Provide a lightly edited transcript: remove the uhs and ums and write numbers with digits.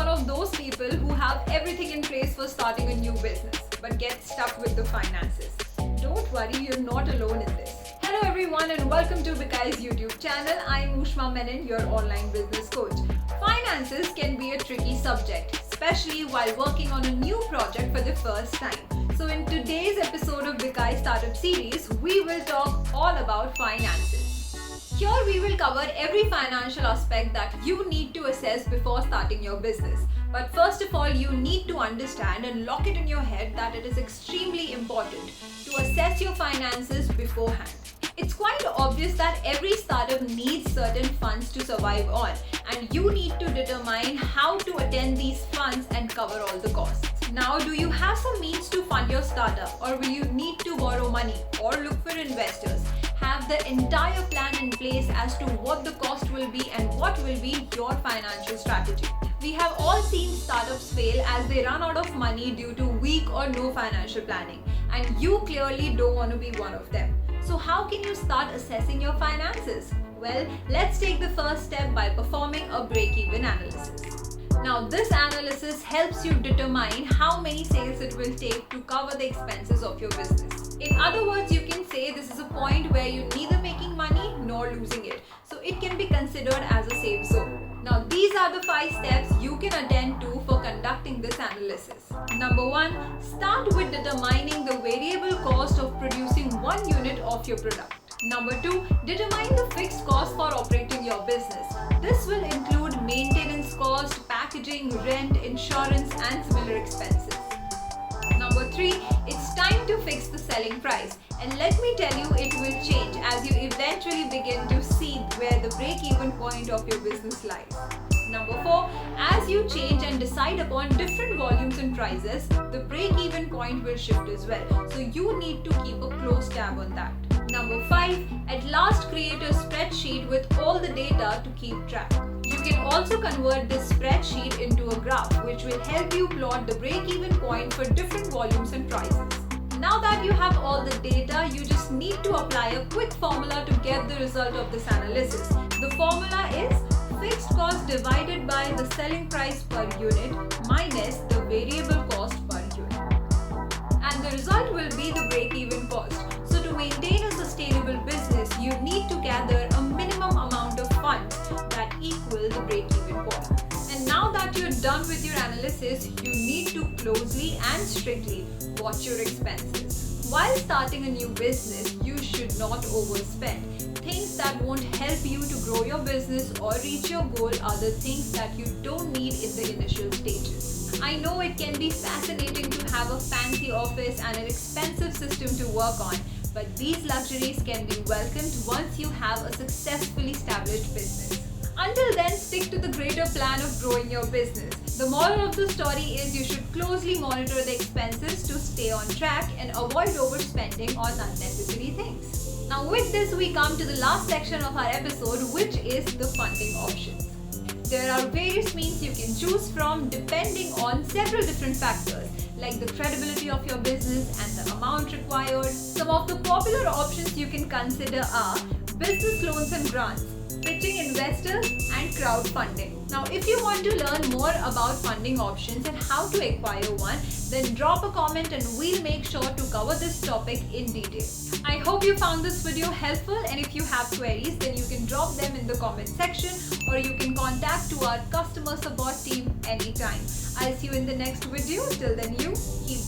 one of those people who have everything in place for starting a new business but get stuck with the finances? Don't worry, you're not alone in this. Hello everyone and welcome to Vikai's YouTube channel. I'm Ushma Menon, your online business coach. Finances can be a tricky subject, especially while working on a new project for the first time. So in today's episode of Vikai Startup Series, we will talk all about finances. Here we will cover every financial aspect that you need to assess before starting your business. But first of all, you need to understand and lock it in your head that it is extremely important to assess your finances beforehand. It's quite obvious that every startup needs certain funds to survive on, and you need to determine how to attend these funds and cover all the costs. Now, do you have some means to fund your startup, or will you need to borrow money or look for investors? Have the entire plan in place as to what the cost will be and what will be your financial strategy. We have all seen startups fail as they run out of money due to weak or no financial planning, and you clearly don't want to be one of them. So how can you start assessing your finances? Well, let's take the first step by performing a break-even analysis. Now, this analysis helps you determine how many sales it will take to cover the expenses of your business. In other words, you can say this is a point where you're neither making money nor losing it. So it can be considered as a safe zone. Now, these are the 5 steps you can attend to for conducting this analysis. Number 1, start with determining the variable cost of producing 1 unit of your product. Number 2, determine the fixed cost for operating your business. This will include maintenance cost, packaging, rent, insurance, and similar expenses. Number 3, it's time to fix the selling price. And let me tell you, it will change as you eventually begin to see where the break-even point of your business lies. Number 4, as you change and decide upon different volumes and prices, the break-even point will shift as well. So you need to keep a close tab on that. Number 5, at last create a spreadsheet with all the data to keep track. You can also convert this spreadsheet into a graph, which will help you plot the break-even point for different volumes and prices. Now that you have all the data, you just need to apply a quick formula to get the result of this analysis. The formula is fixed cost divided by the selling price per unit minus the variable cost per unit. And the result will be the break-even cost. So to maintain a sustainable business, you need to gather a minimum amount of funds that equal the break-even point. And now that you're done with your analysis, you need to closely and strictly watch your expenses. While starting a new business, you should not overspend. Things that won't help you to grow your business or reach your goal are the things that you don't need in the initial stages. I know it can be fascinating to have a fancy office and an expensive system to work on, but these luxuries can be welcomed once you have a successfully established business. Until then, stick to the greater plan of growing your business. The moral of the story is you should closely monitor the expenses to stay on track and avoid overspending on unnecessary things. Now with this, we come to the last section of our episode, which is the funding options. There are various means you can choose from depending on several different factors like the credibility of your business and the amount required. Some of the popular options you can consider are business loans and grants, pitching investors, and crowdfunding. Now, if you want to learn more about funding options and how to acquire one, then drop a comment and we'll make sure to cover this topic in detail. I hope you found this video helpful, and if you have queries, then you can drop them in the comment section or you can contact to our customer support team anytime. I'll see you in the next video. Till then, you keep